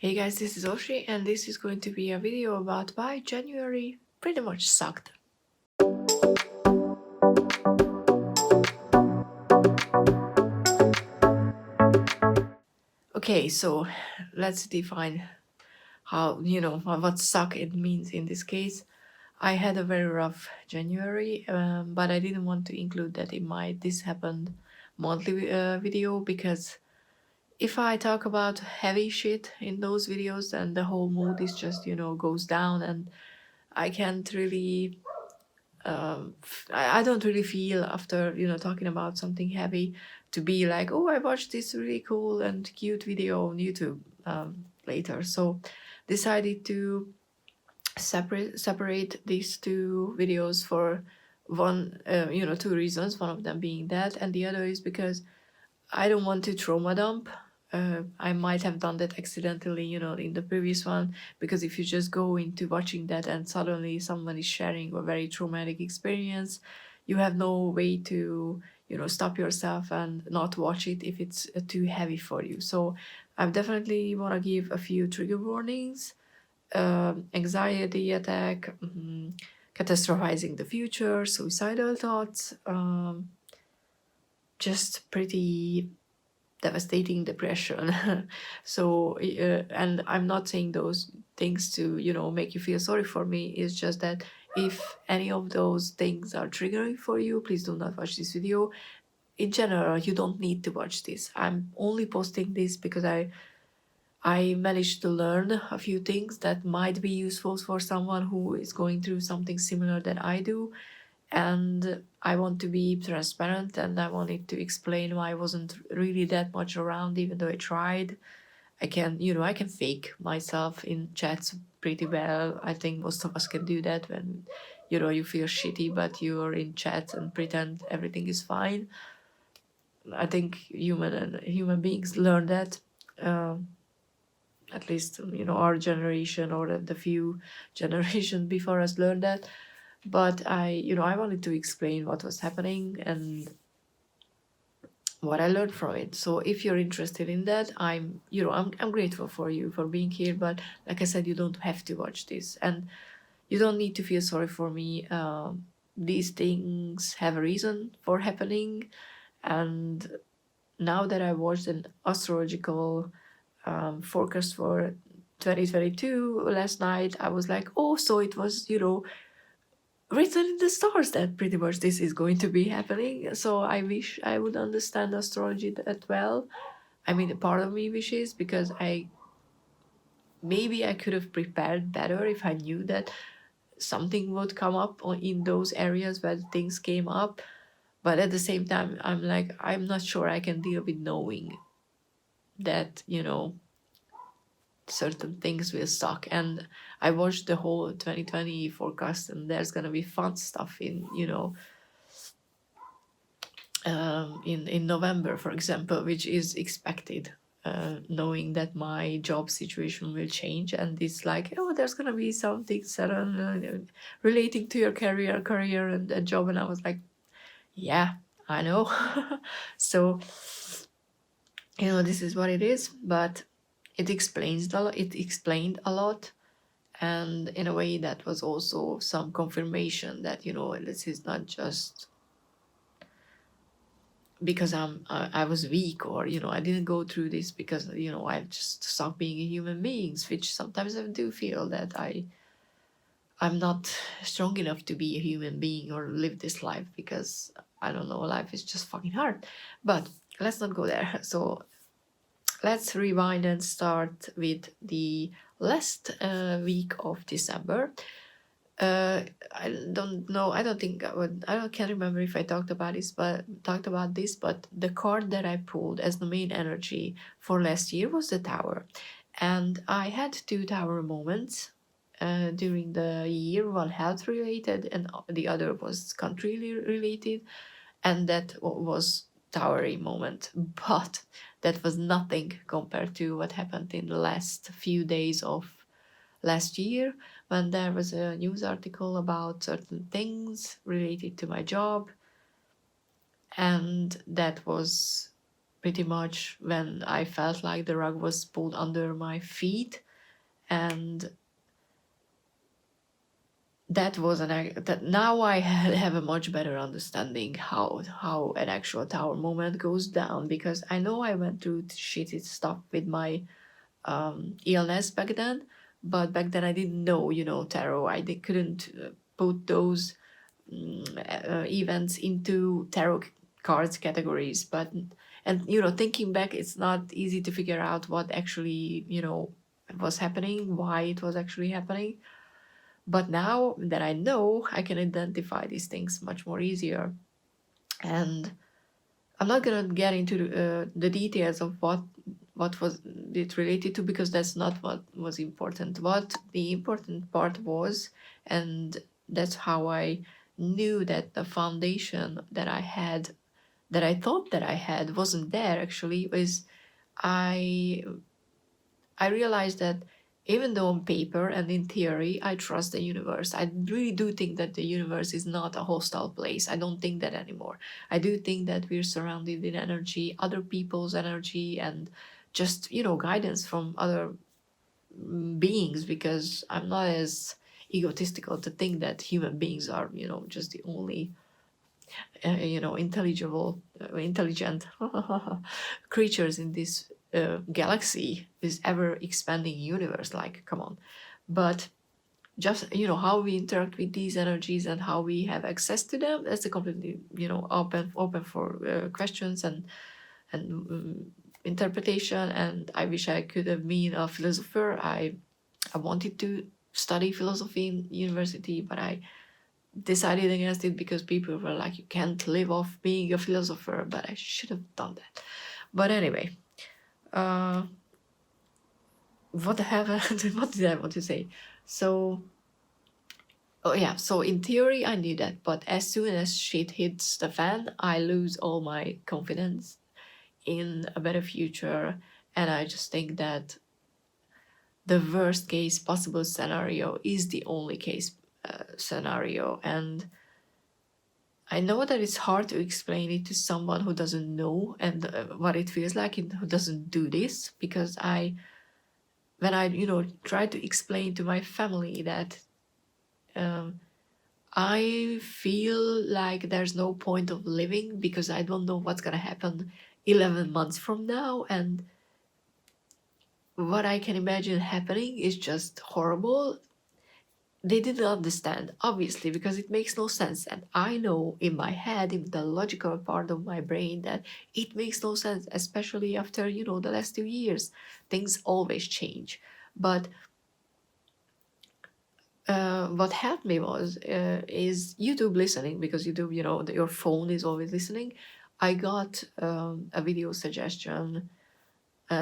Hey guys, this is Oshi and this is going to be a video about why January pretty much sucked. Okay, so let's define how, what suck it means in this case. I had a very rough January, but I didn't want to include that in my This Happened monthly video because if I talk about heavy shit in those videos, then the whole mood is just, goes down and I can't really I don't really feel after talking about something heavy to be like, oh, I watched this really cool and cute video on YouTube later. So decided to separate these two videos for one, two reasons. One of them being that, and the other is because I don't want to trauma dump. I might have done that accidentally, in the previous one, because if you just go into watching that and suddenly someone is sharing a very traumatic experience, you have no way to, stop yourself and not watch it if it's too heavy for you. So I definitely want to give a few trigger warnings, anxiety attack, catastrophizing the future, suicidal thoughts, just pretty devastating depression. So and I'm not saying those things to make you feel sorry for me. It's just that if any of those things are triggering for you, please do not watch this video. In general, you don't need to watch this. I'm only posting this because I managed to learn a few things that might be useful for someone who is going through something similar that I do, and I want to be transparent, and I wanted to explain why I wasn't really that much around, even though I tried. I can, I can fake myself in chats pretty well. I think most of us can do that when, you feel shitty, but you're in chat and pretend everything is fine. I think human beings learn that. At least, our generation or the few generations before us learned that. But I wanted to explain what was happening and what I learned from it. So if you're interested in that, I'm grateful for you for being here. But like I said, you don't have to watch this, and you don't need to feel sorry for me. These things have a reason for happening, and now that I watched an astrological forecast for 2022 last night, I was like, oh, so it was, written in the stars that pretty much this is going to be happening. So I wish I would understand astrology that well. I mean, a part of me wishes, because maybe I could have prepared better if I knew that something would come up in those areas where things came up. But at the same time, I'm like, I'm not sure I can deal with knowing that, certain things will suck. And I watched the whole 2020 forecast, and there's gonna be fun stuff in, in November, for example, which is expected, knowing that my job situation will change, and it's like, oh, there's gonna be something sudden relating to your career and job, and I was like, yeah, I know. So this is what it is, but it explains a lot. It explained a lot, and in a way that was also some confirmation that this is not just because I was weak, or I didn't go through this because I just stopped being a human being, which sometimes I do feel that I'm not strong enough to be a human being or live this life, because I don't know, life is just fucking hard. But let's not go there. So let's rewind and start with the last week of December. I don't know. I don't think I would. Can't remember if I talked about this, but the card that I pulled as the main energy for last year was the Tower, and I had two Tower moments during the year. One health related, and the other was country related, and that was Towery moment. But that was nothing compared to what happened in the last few days of last year, when there was a news article about certain things related to my job, and that was pretty much when I felt like the rug was pulled under my feet. And that was that now I have a much better understanding how an actual tower moment goes down, because I know I went through shitty stuff with my illness back then, but back then I didn't know, tarot. Couldn't put those events into tarot cards categories. But and thinking back, it's not easy to figure out what actually was happening, why it was actually happening. But now that I know, I can identify these things much more easier. And I'm not gonna get into the details of what was it related to, because that's not what was important. What the important part was, and that's how I knew that the foundation that I had, that I thought that I had, wasn't there actually, was I I realized that even though on paper and in theory I trust the universe, I really do think that the universe is not a hostile place. I don't think that anymore. I do think that we're surrounded with energy, other people's energy, and just, guidance from other beings, because I'm not as egotistical to think that human beings are, just the only intelligent creatures in this galaxy, this ever expanding universe. Like, come on. But just how we interact with these energies and how we have access to them, that's a completely open for questions and interpretation. And I wish I could have been a philosopher. I wanted to study philosophy in university, but I decided against it because people were like, you can't live off being a philosopher. But I should have done that. But anyway, what the hell what did I want to say? So in theory I knew that, but as soon as shit hits the fan, I lose all my confidence in a better future. And I just think that the worst case possible scenario is the only case scenario. And I know that it's hard to explain it to someone who doesn't know and what it feels like, and who doesn't do this, because when I try to explain to my family that I feel like there's no point of living because I don't know what's gonna happen 11 months from now, and what I can imagine happening is just horrible. They didn't understand, obviously, because it makes no sense. And I know in my head, in the logical part of my brain, that it makes no sense, especially after, the last 2 years. Things always change. But what helped me is YouTube listening, because YouTube, your phone is always listening. I got a video suggestion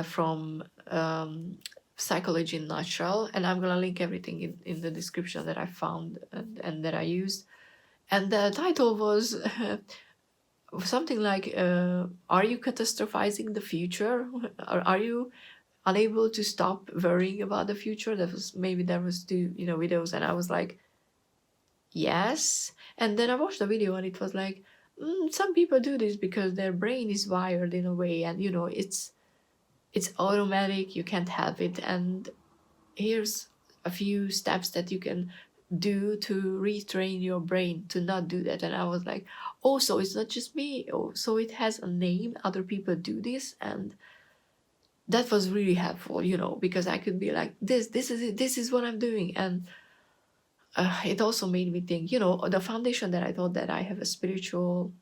from Psychology in Nutshell, and I'm gonna link everything in the description that I found and that I used. And the title was something like, are you catastrophizing the future? Are you unable to stop worrying about the future? There was two videos, and I was like, yes. And then I watched the video, and it was like, some people do this because their brain is wired in a way, and it's automatic, you can't help it. And here's a few steps that you can do to retrain your brain to not do that. And I was like, oh, so it's not just me. Oh, so it has a name, other people do this. And that was really helpful, because I could be like, this is it, this is what I'm doing. And it also made me think, the foundation that I thought that I have a spiritual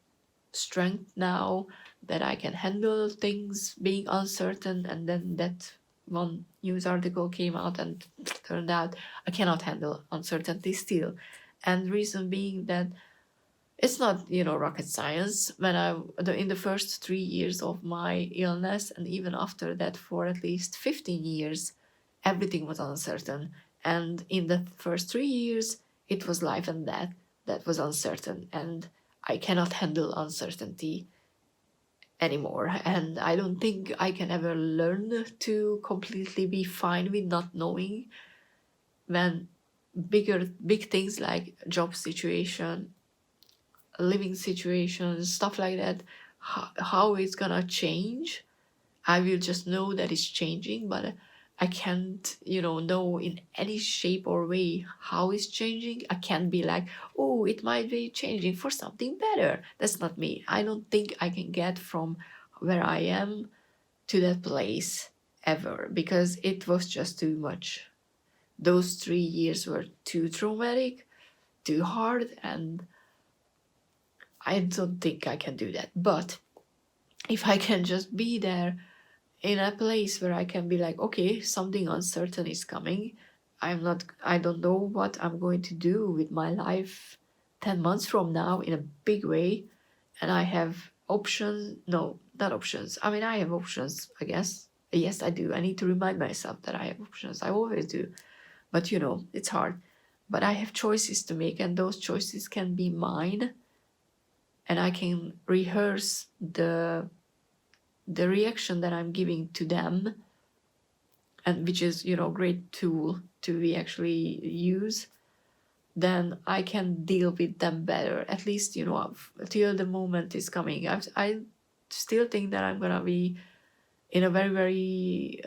strength now, that I can handle things being uncertain. And then that one news article came out, and turned out I cannot handle uncertainty still. And reason being that it's not rocket science. In the first 3 years of my illness, and even after that for at least 15 years, everything was uncertain. And in the first 3 years, it was life and death that was uncertain. And I cannot handle uncertainty anymore. And I don't think I can ever learn to completely be fine with not knowing, when big things like job situation, living situations, stuff like that, how it's gonna change. I will just know that it's changing, but I can't, know in any shape or way how it's changing. I can't be like, oh, it might be changing for something better. That's not me. I don't think I can get from where I am to that place ever, because it was just too much. Those 3 years were too traumatic, too hard, and I don't think I can do that. But if I can just be there in a place where I can be like, okay, something uncertain is coming. I don't know what I'm going to do with my life 10 months from now in a big way. And I have options. No, not options. I mean, I have options, I guess. Yes, I do. I need to remind myself that I have options. I always do. But it's hard. But I have choices to make, and those choices can be mine. And I can rehearse the reaction that I'm giving to them, and which is great tool to be actually use. Then I can deal with them better, at least till the moment is coming. I still think that I'm gonna be in a very, very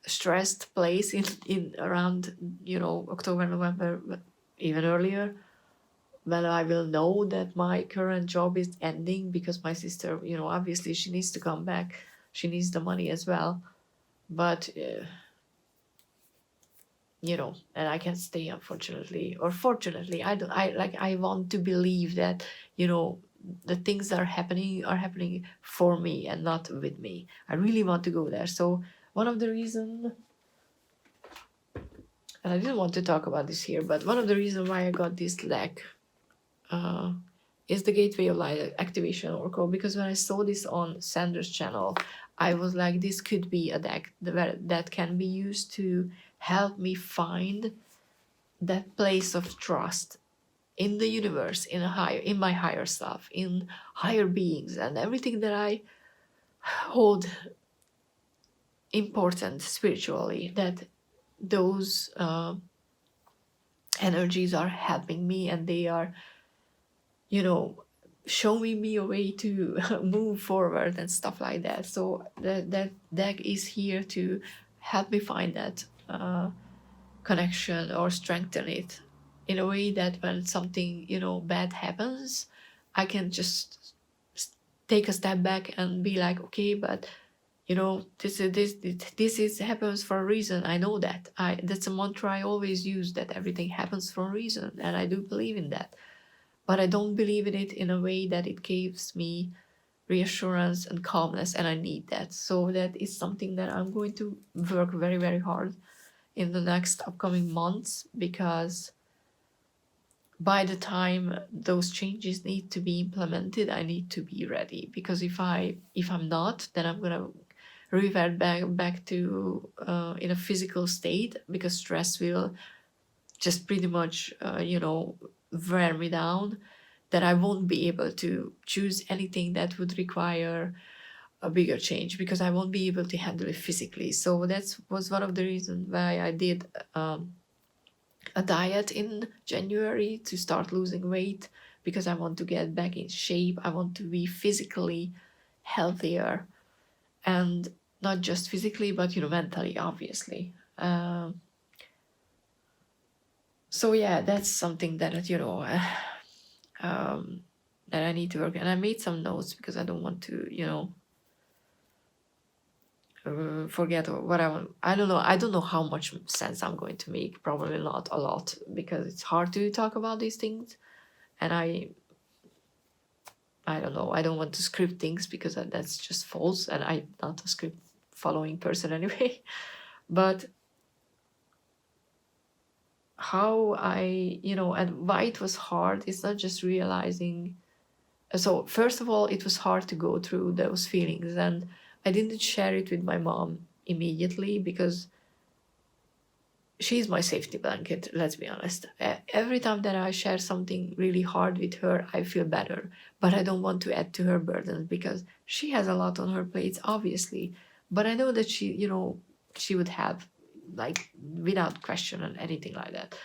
stressed place in around October, November, even earlier, when I will know that my current job is ending, because my sister, obviously she needs to come back. She needs the money as well. But and I can stay, unfortunately or fortunately. I want to believe that the things that are happening for me and not with me. I really want to go there. So one of the reasons, and I didn't want to talk about this here, but one of the reasons why I got this leg uh, is the gateway of light activation oracle, because when I saw this on Sandra's channel, I was like, this could be a deck that can be used to help me find that place of trust in the universe, in my higher self, in higher beings, and everything that I hold important spiritually, that those energies are helping me, and they are showing me a way to move forward and stuff like that. So that deck is here to help me find that connection, or strengthen it in a way that when something bad happens, I can just take a step back and be like, okay, but this is happens for a reason. I know that. That's a mantra I always use, that everything happens for a reason, and I do believe in that. But I don't believe in it in a way that it gives me reassurance and calmness, and I need that. So that is something that I'm going to work very, very hard in the next upcoming months, because by the time those changes need to be implemented, I need to be ready. Because if I'm not, then I'm gonna revert back to in a physical state, because stress will just pretty much wear me down, that I won't be able to choose anything that would require a bigger change, because I won't be able to handle it physically. So that was one of the reasons why I did a diet in January, to start losing weight, because I want to get back in shape. I want to be physically healthier, and not just physically, but mentally, obviously. So yeah, that's something that that I need to work. And I made some notes, because I don't want to forget what I want. I don't know. I don't know how much sense I'm going to make. Probably not a lot, because it's hard to talk about these things. And I don't know. I don't want to script things, because that's just false. And I'm not a script following person anyway. But how and why it was hard, it's not just realizing. So first of all, it was hard to go through those feelings, and I didn't share it with my mom immediately, because she's my safety blanket, let's be honest. Every time that I share something really hard with her, I feel better, but I don't want to add to her burdens, because she has a lot on her plate, obviously. But I know that she would have, like, without question and anything like that.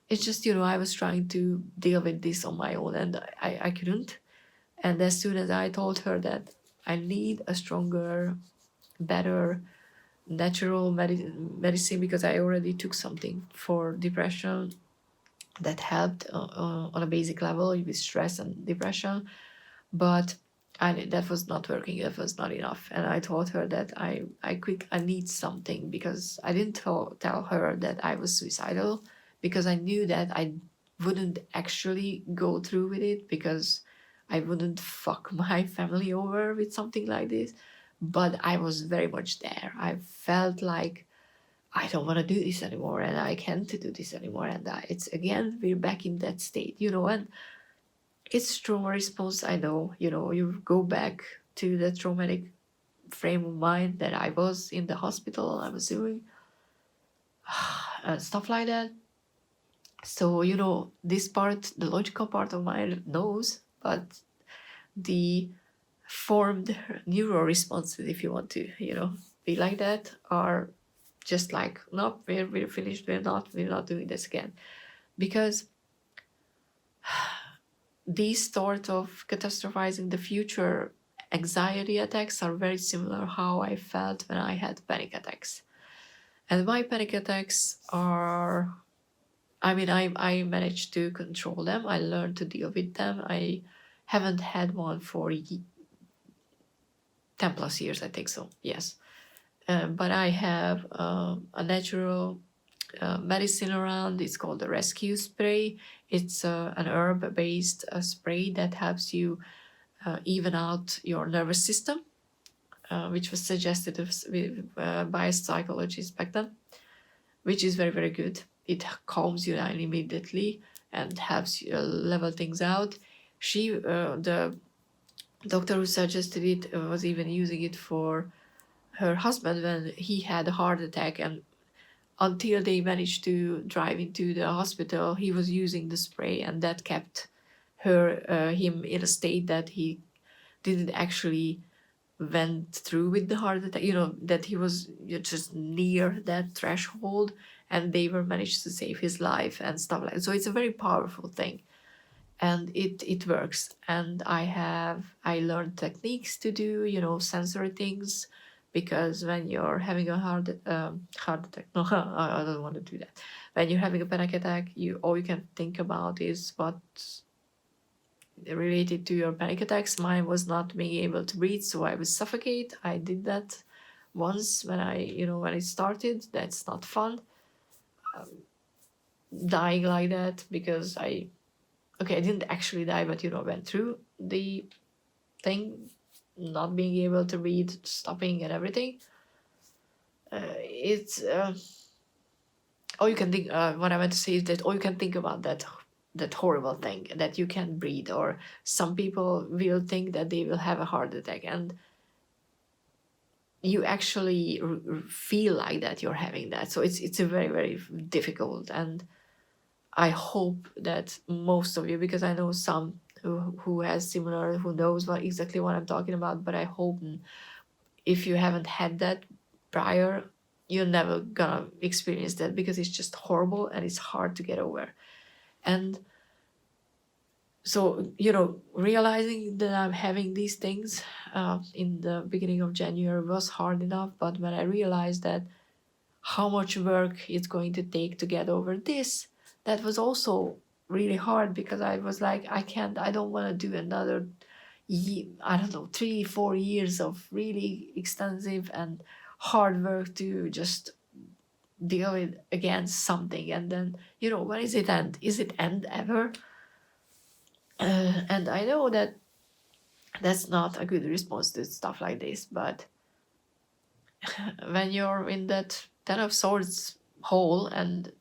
It's just I was trying to deal with this on my own, and I couldn't. And as soon as I told her that I need a stronger, better natural medicine, because I already took something for depression that helped on a basic level with stress and depression, but that was not working. That was not enough. And I told her that I need something, because I didn't tell her that I was suicidal, because I knew that I wouldn't actually go through with it, because I wouldn't fuck my family over with something like this. But I was very much there. I felt like I don't want to do this anymore, and I can't do this anymore. And it's again, we're back in that state, and it's trauma response. I know, you go back to the traumatic frame of mind that I was in the hospital, I was doing and stuff like that. So, this part, the logical part of mind knows, but the formed neural responses, if you want to, be like that, are just like, nope, we're finished, we're not doing this again. Because these sort of catastrophizing the future anxiety attacks are very similar how I felt when I had panic attacks. And my panic attacks are, I managed to control them. I learned to deal with them. I haven't had one for 10 plus years, I think so, yes. But I have a natural medicine around. It's called the rescue spray. It's an herb-based spray that helps you even out your nervous system, which was suggested by a psychologist back then, which is very, very good. It calms you down immediately and helps you level things out. The doctor who suggested it was even using it for her husband when he had a heart attack, and until they managed to drive into the hospital, he was using the spray, and that kept him in a state that he didn't actually went through with the heart attack, that he was just near that threshold, and they were managed to save his life and stuff like that. So it's a very powerful thing, and it works. And I learned techniques to do, sensory things, because when you're having a heart attack, no, I don't want to do that. When you're having a panic attack, all you can think about is what's related to your panic attacks. Mine was not being able to breathe, so I would suffocate. I did that once when when it started. That's not fun. Dying like that, because I didn't actually die, but went through the thing, not being able to breathe, stopping and everything. It's all you can think. What I meant to say is that all you can think about that horrible thing that you can't breathe, or some people will think that they will have a heart attack, and you actually feel like that you're having that. So it's a very, very difficult, and I hope that most of you, because I know some who has similar, who knows exactly what I'm talking about, but I hope if you haven't had that prior, you're never gonna experience that, because it's just horrible and it's hard to get over. And so, realizing that I'm having these things in the beginning of January was hard enough, but when I realized that how much work it's going to take to get over this, that was also really hard, because I was like, I don't want to do another, 3-4 years of really extensive and hard work to just deal with against something. And then, when is it end? Is it end ever? And I know that that's not a good response to stuff like this, but when you're in that Ten of Swords hole, and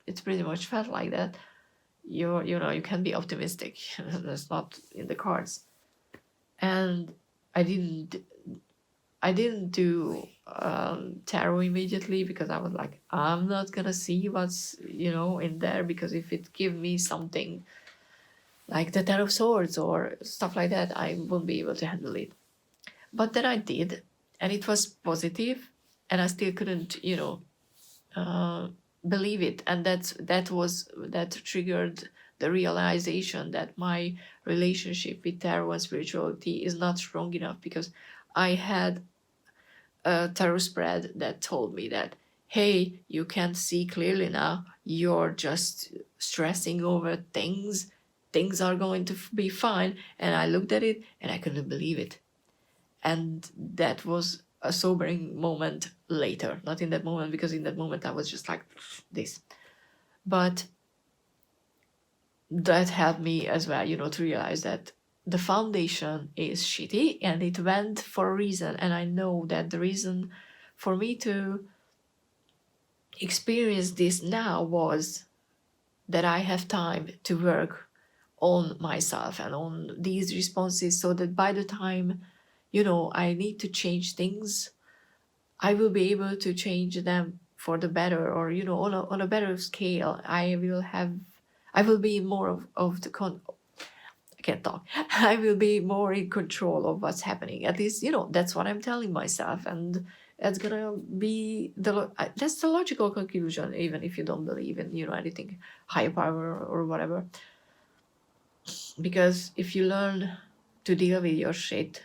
it's pretty much felt like that, you can be optimistic. That's not in the cards. And I didn't do tarot immediately, because I was like, I'm not gonna see what's in there, because if it give me something like the Ten of Swords or stuff like that, I won't be able to handle it. But then I did, and it was positive, and I still couldn't believe it, and that triggered the realization that my relationship with tarot and spirituality is not strong enough, because I had a tarot spread that told me that, hey, you can't see clearly now, you're just stressing over things, things are going to be fine. And I looked at it and I couldn't believe it. And that was a sobering moment later, not in that moment, because in that moment I was just like this. But that helped me as well, to realize that the foundation is shitty and it went for a reason. And I know that the reason for me to experience this now was that I have time to work on myself and on these responses, so that by the time, I need to change things, I will be able to change them for the better, or, on a better scale. I will be more of the I can't talk. I will be more in control of what's happening. At least, that's what I'm telling myself. And that's gonna be that's the logical conclusion, even if you don't believe in, anything higher power or whatever. Because if you learn to deal with your shit,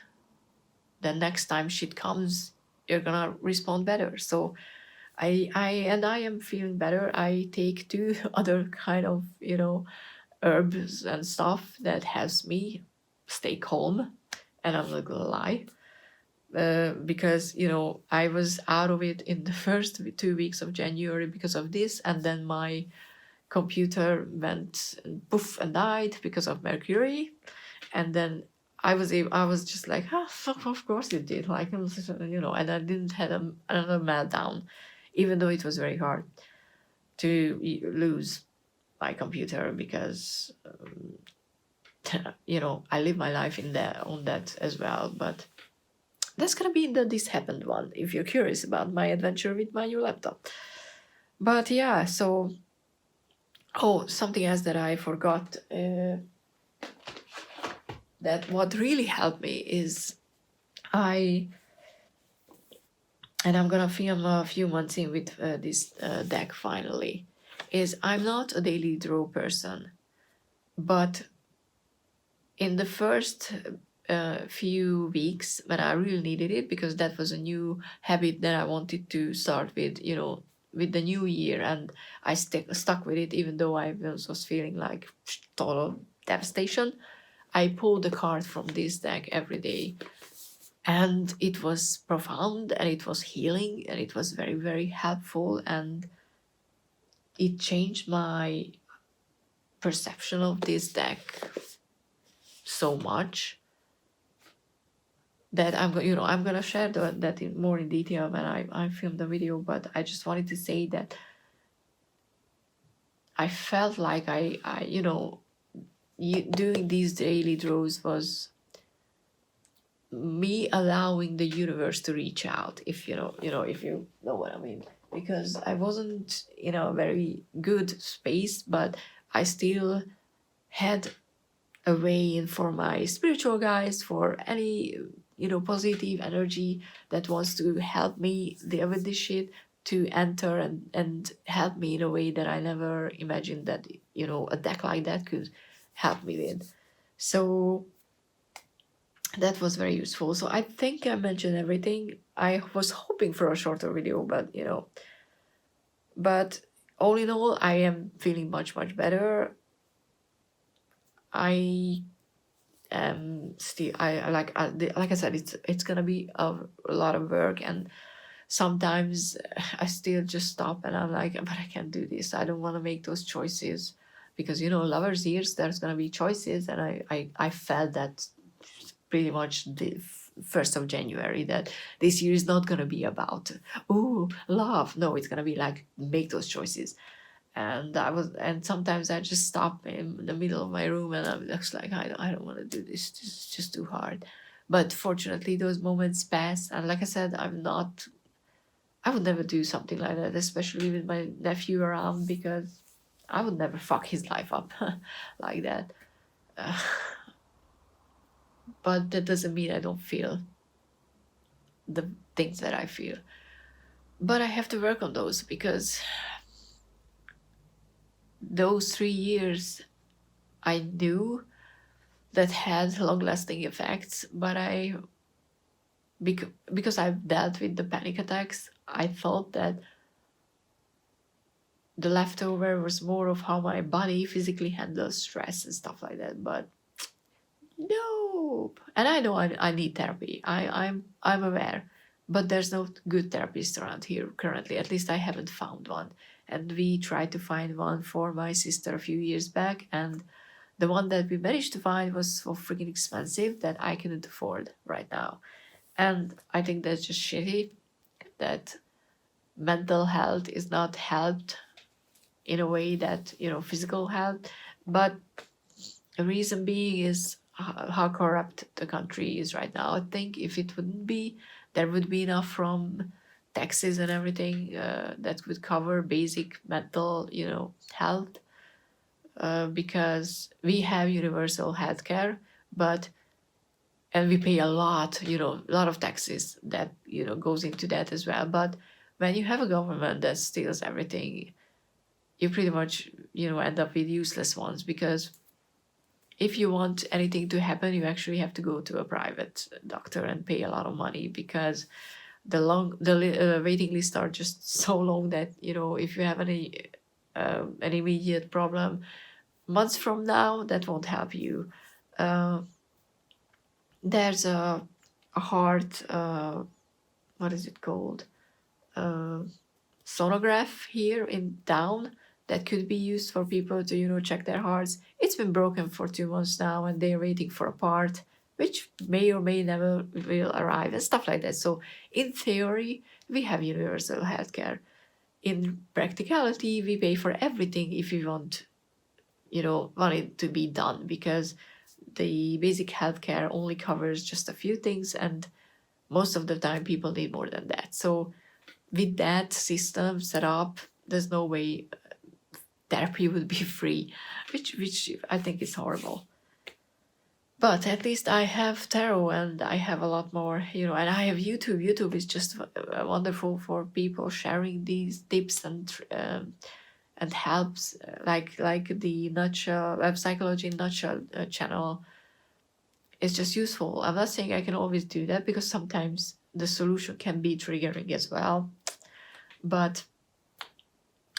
then next time shit comes, you're gonna respond better. So I am feeling better. I take 2 other kind of, herbs and stuff that helps me stay calm. And I'm not gonna lie, because I was out of it in the first 2 weeks of January because of this, and then my computer went poof and died because of mercury. And then I was just like, fuck, of course it did, like, and I didn't have another meltdown, even though it was very hard to lose my computer, because I live my life on that as well. But that's gonna be the This Happened one, if you're curious about my adventure with my new laptop. But yeah, so something else that I forgot, that what really helped me is and I'm gonna film a few months in with this deck finally, is I'm not a daily draw person, but in the first few weeks when I really needed it, because that was a new habit that I wanted to start with, with the new year, and I stuck with it even though I was feeling like total devastation. I pulled a card from this deck every day, and it was profound, and it was healing, and it was very, very helpful, and it changed my perception of this deck so much that I'm gonna share that more in detail when I film the video. But I just wanted to say that I felt like doing these daily draws was me allowing the universe to reach out, if if you know what I mean. Because I wasn't in a very good space, but I still had a way in for my spiritual guides, for any positive energy that wants to help me deal with this shit, to enter and help me in a way that I never imagined that a deck like that could help me with. So that was very useful. So I think I mentioned everything. I was hoping for a shorter video, but all in all, I am feeling much, much better. I am still, like I said, it's gonna be a lot of work, and sometimes I still just stop and I'm like, but I can't do this. I don't want to make those choices, because lovers years, there's gonna be choices, and I felt that pretty much the 1st of January, that this year is not gonna be about love. No, it's gonna be like, make those choices. And sometimes I just stop in the middle of my room and I'm just like, I don't want to do this. This is just too hard. But fortunately, those moments pass. And like I said, I would never do something like that, especially with my nephew around, because I would never fuck his life up like that. But that doesn't mean I don't feel the things that I feel. But I have to work on those, because those 3 years I knew that had long-lasting effects, but because I've dealt with the panic attacks, I thought that the leftover was more of how my body physically handles stress and stuff like that. But nope. And I know I need therapy. I'm aware, but there's no good therapist around here currently. At least I haven't found one. And we tried to find one for my sister a few years back, and the one that we managed to find was so freaking expensive that I couldn't afford right now. And I think that's just shitty that mental health is not helped in a way that, physical health. But the reason being is how corrupt the country is right now. I think if it wouldn't be, there would be enough from taxes and everything that would cover basic mental, health, because we have universal healthcare, but and we pay a lot, a lot of taxes that goes into that as well. But when you have a government that steals everything, you pretty much end up with useless ones, because if you want anything to happen, you actually have to go to a private doctor and pay a lot of money, because the waiting lists are just so long that if you have an immediate problem months from now, that won't help you. Uh, there's a heart, what is it called? Uh, sonograph here in town that could be used for people to check their hearts. It's been broken for 2 months now, and they're waiting for a part which may or may never will arrive, and stuff like that. So in theory, we have universal healthcare. In practicality, we pay for everything if we want it to be done, because the basic healthcare only covers just a few things, and most of the time people need more than that. So with that system set up, there's no way therapy would be free, which I think is horrible. But at least I have tarot, and I have a lot more, and I have YouTube. YouTube is just wonderful for people sharing these tips and helps, like the nutshell web psychology in nutshell channel. It's just useful. I'm not saying I can always do that, because sometimes the solution can be triggering as well, but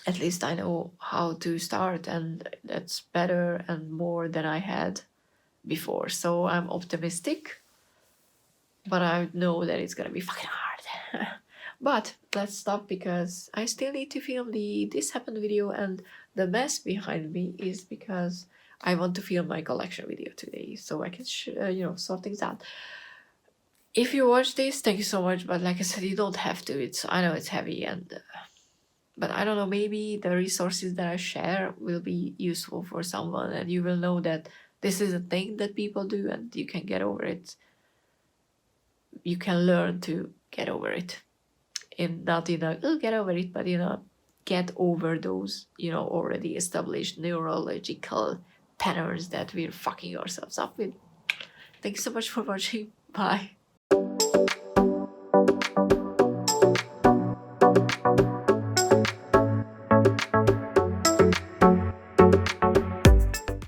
at least I know how to start, and that's better and more than I had before. So I'm optimistic, but I know that it's gonna be fucking hard. But let's stop, because I still need to film the This Happened video, and the mess behind me is because I want to film my collection video today, so I can sort things out. If you watch this, thank you so much, but like I said, you don't have to. I know it's heavy, and but I don't know, maybe the resources that I share will be useful for someone, and you will know that this is a thing that people do, and you can get over it. You can learn to get over it. Not get over it, but get over those, already established neurological patterns that we're fucking ourselves up with. Thanks so much for watching. Bye.